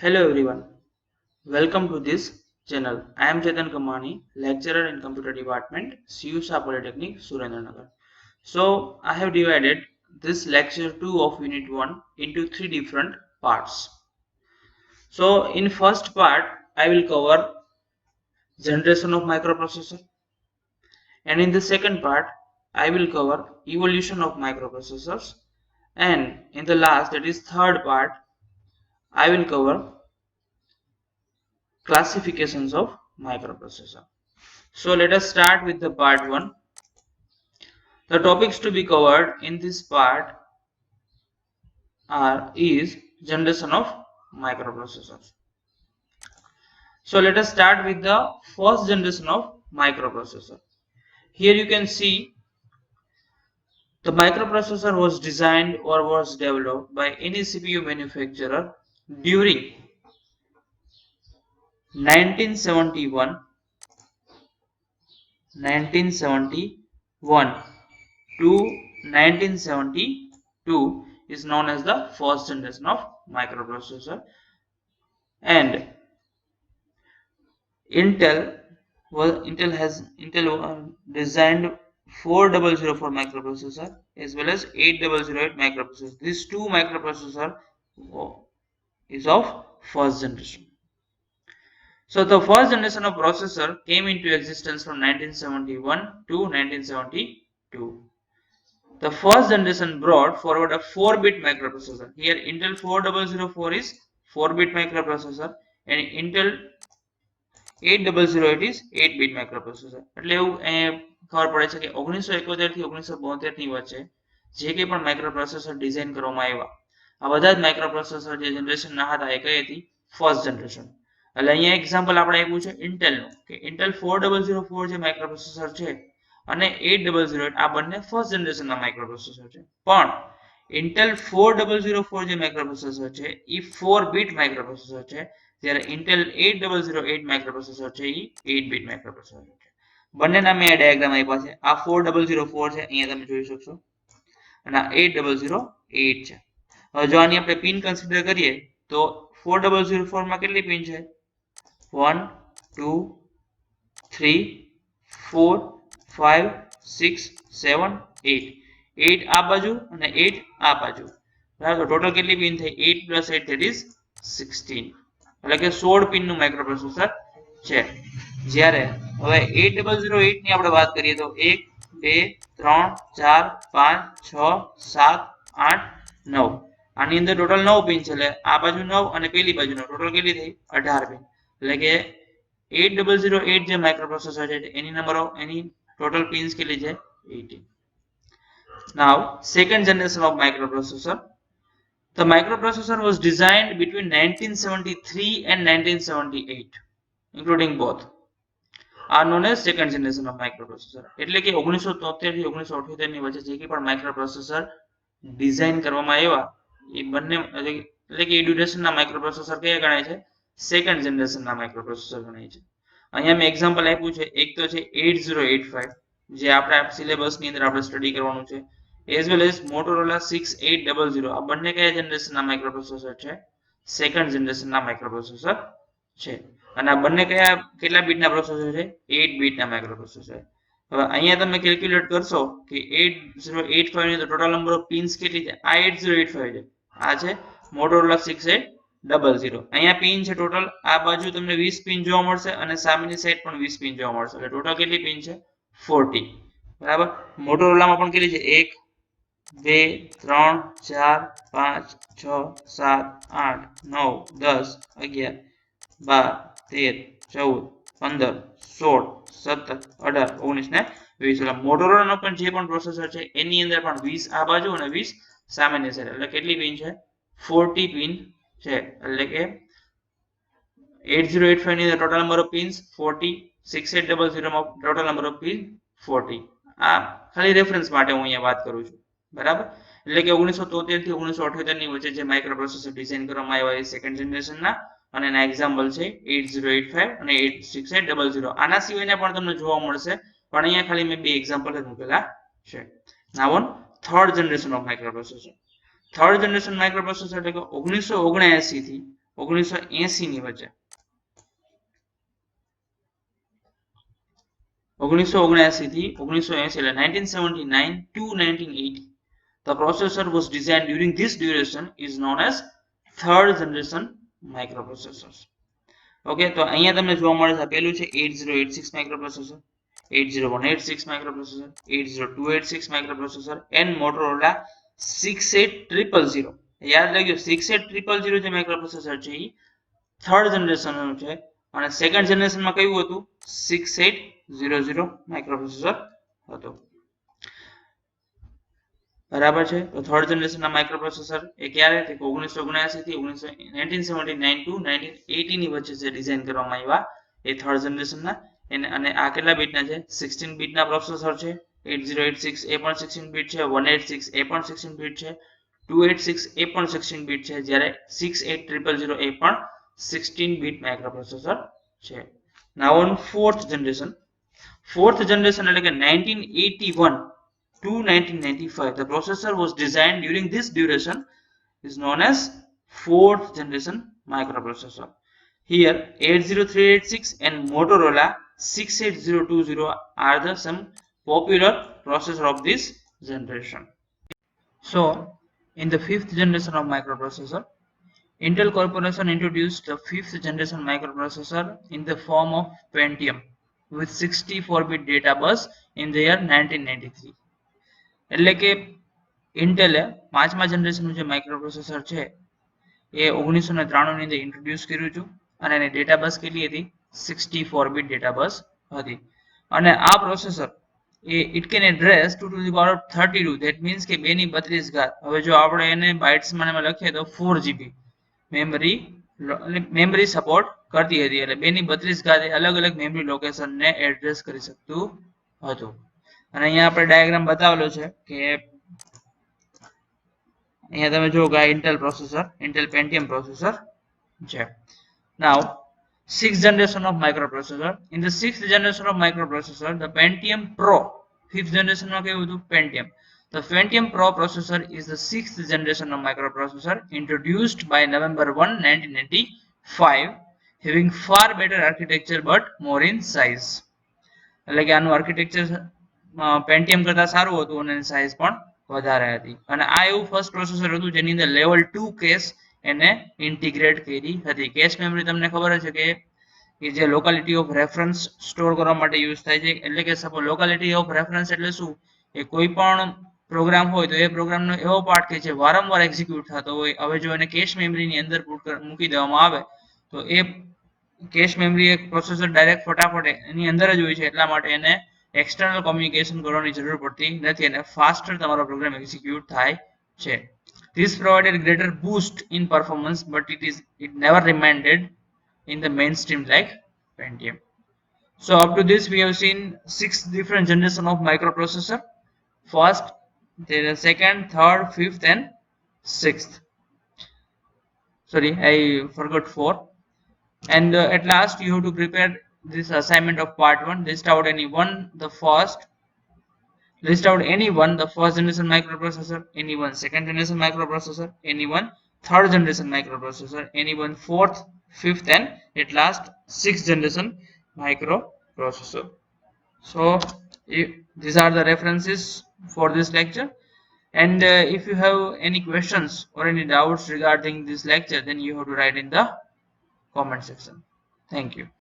Hello everyone, welcome to this channel. I am Chetan Kamani, lecturer in Computer Department, CUSA Polytechnic, Surendranagar. So I have divided this lecture 2 of Unit 1 into 3 different parts. So in first part, I will cover generation of microprocessor, and in the second part, I will cover evolution of microprocessors, and in the last, that is third part, I will cover classifications of microprocessor. So let us start with the part 1. The topics to be covered in this part is generation of microprocessors. So let us start with the first generation of microprocessor. Here you can see the microprocessor was designed or was developed by any CPU manufacturer during 1971 to 1972 is known as the first generation of microprocessor, and Intel designed 4004 microprocessor as well as 8008 microprocessor. These two microprocessor is of first generation. So the first generation of processor came into existence from 1971 to 1972. The first generation brought forward a 4-bit microprocessor. Here Intel 4004 is 4-bit microprocessor and Intel 8008 is 8-bit microprocessor. એટલે એવું ખબર પડે છે કે 1971 થી 1972 ની વચ્ચે જે કંઈ પણ માઇક્રોપ્રોસેસર ડિઝાઇન કરવામાં આવ્યા, આ બધા જ માઇક્રોપ્રોસેસર જે જનરેશનના હતા એ કઈ હતી? First generation. એટલે અહીંયા એક્ઝામ્પલ આપણે આપ્યું છે ઇન્ટેલનું કે ઇન્ટેલ 4004 જે માઇક્રોપ્રોસેસર છે અને 8008 આ બંને ફર્સ્ટ જનરેશનના માઇક્રોપ્રોસેસર છે. પણ ઇન્ટેલ 4004 જે માઇક્રોપ્રોસેસર છે એ 4-બીટ માઇક્રોપ્રોસેસર છે, જ્યારે ઇન્ટેલ 8008 માઇક્રોપ્રોસેસર છે એ 8-બીટ માઇક્રોપ્રોસેસર છે. બંનેના મેં આ ડાયાગ્રામ આપ્યા છે. આ 4004 છે, અહીંયા તમે જોઈ શકશો, અને આ 8008 છે. હવે જો આની આપણે પિન કન્સિડર કરીએ તો 4004 માં કેટલી પિન છે? 1 2 3 4 5 6 7 8. 8 આ બાજુ અને 8 આ બાજુ, બરાબર. ટોટલ કેટલી પિન થઈ? 8 + 8 that is 16. એટલે કે 16 પિન નું માઇક્રોપ્રોસેસર છે. જ્યારે હવે 8008 ની આપણે વાત કરીએ તો 1 2 3 4 5 6 7 8 9. આની અંદર ટોટલ 9 પિન છે, એટલે આ બાજુ 9 અને પેલી બાજુનો ટોટલ કેટલી થઈ? 18 પિન. એટલે કે 8008 જે માઇક્રોપ્રોસેસર છે એની એની ટોટલ પિન્સ કેટલી છે? 18. Now second generation of microprocessor. The microprocessor was designed between 1973 and 1978, including both, are known as second generation of microprocessor. એટલે કે 1973 થી 1978 ની વચ્ચે જે કે પણ માઇક્રોપ્રોસેસર ડિઝાઇન કરવામાં આવ્યા એ બંને એટલે કે એ ડ્યુરેશનના માઇક્રોપ્રોસેસર કયા ગણાય છે? સેકન્ડ જનરેશનના માઇક્રોપ્રોસેસર ગણાય છે. અહીંયા મેં એક્ઝામ્પલ આપ્યું છે. એક તો છે 8085 જે આપણા સિલેબસની અંદર આપણે સ્ટડી કરવાનું છે, as well as Motorola 6800. આ બંને કયા જનરેશનના માઇક્રોપ્રોસેસર છે? સેકન્ડ જનરેશનના માઇક્રોપ્રોસેસર છે. અને આ બંને કયા કેટલા બીટના પ્રોસેસર છે? 8 બીટના માઇક્રોપ્રોસેસર. હવે અહીંયા તમે કેલ્ક્યુલેટ કરશો કે 8085 ની ટોટલ નંબર ઓફ પિન્સ કેટલી છે? આ 8085 છે, આ છે Motorola 6800. અહીંયા પિન છે ટોટલ, આ બાજુ તમને 20 પિન જોવા મળશે અને સામેની સાઈડ પણ 20 પિન જોવા મળશે. એટલે ટોટલ કેટલી પિન છે? 40. બરાબર. મોટોરોલામાં પણ કેટલી છે? 1 2 3 4 5 6 7 8 9 10 11 12 13 14 15 16 17 18 19 ને 20. એટલે મોટોરોલાનો પણ જે પણ પ્રોસેસર છે એની અંદર પણ 20 આ બાજુ અને 20 સામેની સાઈડ. એટલે કેટલી પિન છે? 40 પિન છે. એટલે કે 8085 ની અંદર ટોટલ નંબર ઓફ પિન્સ 40, 6800 માં ટોટલ નંબર ઓફ પિન 40. આ ખાલી રેફરન્સ માટે હું અહીંયા વાત કરું છું, બરાબર. એટલે કે 1973 થી 1978 ની વચ્ચે જે માઇક્રોપ્રોસેસર ડિઝાઇન કરવામાં આવ્યા એ સેકન્ડ જનરેશનના, અને એના એક્ઝામ્પલ છે 8085 અને 6800. આના સિવાયના પણ તમને જોવા મળશે, પણ અહીંયા ખાલી મેં બે એક્ઝામ્પલ જ મૂકેલા છે. Now on third generation of microprocessor. Third generation microprocessor એટલે કે 1979 થી 1980 ની વચ્ચે 1979 થી 1980 એટલે 1979 to 1980 the processor was designed during this duration is known as third generation microprocessors. Okay, તો અહીંયા તમને જોવા મળે છે પહેલું છે 8086 microprocessor, 80186 microprocessor, 80286 microprocessor and Motorola 68000. યાદ રાખજો 68000 જે માઇક્રોપ્રોસેસર છે એ થર્ડ જનરેશનનું છે અને સેકન્ડ જનરેશનમાં કયું હતું 6800 માઇક્રોપ્રોસેસર હતું. બરાબર છે. તો થર્ડ જનરેશનના માઇક્રોપ્રોસેસર એ ક્યારે 1979 થી 1979 ટુ 1980 ની વચ્ચે જે ડિઝાઇન કરવામાં આવ્યા એ થર્ડ જનરેશનના. અને આ કેટલા બીટના છે 16 બીટના પ્રોસેસર છે. 8086 એ પણ 16 બીટ છે, 186 એ પણ 16 બીટ છે, 286 એ પણ 16 બીટ છે, જ્યારે 68000 એ પણ 16 બીટ માઇક્રોપ્રોસેસર છે. નાઉ ઓન ફોર્થ જનરેશન એટલે કે 1981 to 1995 the processor was designed during this duration is known as fourth generation microprocessor. Here 80386 and Motorola 68020 are the some popular processor of this generation. So in the fifth generation of microprocessor, Intel Corporation introduced the fifth generation microprocessor in the form of Pentium with 64-bit data bus in the year 1993. એટલે કે ઇન્ટેલે પાંચમા જનરેશનનું જે microprocessor છે એ 1993 ની અંદર introduce કર્યું હતું અને એની ડેટા બસ કેટલી હતી 64 બીટ ડેટા બસ હતી. અને આ processor A it can address 2 to the power of 32 that means કે 2 ની 32 ઘાત. હવે જો આપણે એને બાઇટ્સમાં એમાં લખીએ તો 4 GB મેમરી સપોર્ટ કરતી હતી એટલે 2 ની 32 ઘાત એ અલગ અલગ મેમરી લોકેશનને એડ્રેસ કરી શકતું હતું. અને અહીંયા આપણે ડાયાગ્રામ બતાવેલો છે કે અહીંયા તમે જુઓ કે આ Intel processor Intel Pentium processor છે. નાઉ sixth generation of microprocessor. In the sixth generation of microprocessor, the Pentium Pro, fifth generation માં કેવું હતું Pentium. The Pentium Pro processor is the sixth generation of microprocessor introduced by November 1, 1995, having far better architecture but more in size. એટલે કે આનું architecture Pentium કરતા સારું હતું અને સાઇઝ પણ વધારે હતી. અને આ એવું ફર્સ્ટ પ્રોસેસર હતું જેની અંદર લેવલ 2 કેશ એને ઇન્ટિગ્રેટ કરી હતી. કેશ મેમરી તમને ખબર છે કે જે લોકાલિટી ઓફ રેફરન્સ સ્ટોર કરવા માટે યુઝ થાય છે. એટલે કે સપોઝ લોકાલિટી ઓફ રેફરન્સ એટલે શું એ કોઈ પણ પ્રોગ્રામ હોય તો એ પ્રોગ્રામનો એવો પાર્ટ કે જે વારંવાર એક્ઝિક્યુટ થતો હોય, હવે જો એને કેશ મેમરીની અંદર મૂકી દેવામાં આવે તો એ કેશ મેમરી એક પ્રોસેસર ડાયરેક્ટ ફટાફટ એની અંદર જ હોય છે એટલા માટે એને એક્સટર્નલ કોમ્યુનિકેશન કરવાની જરૂર પડતી નથી અને ફાસ્ટર તમારો પ્રોગ્રામ એક્ઝિક્યુટ થાય છે. This provided greater boost in performance, but it never remained in the mainstream like Pentium. So up to this we have seen 6 different generations of microprocessor. First, there is second, third, fifth, and sixth. Sorry, I forgot 4. And at last you have to prepare this assignment of part 1. List out any one the first generation microprocessor, any one second generation microprocessor, any one third generation microprocessor, any one fourth, fifth, and at last sixth generation microprocessor. So these are the references for this lecture, and if you have any questions or any doubts regarding this lecture, then you have to write in the comment section. Thank you.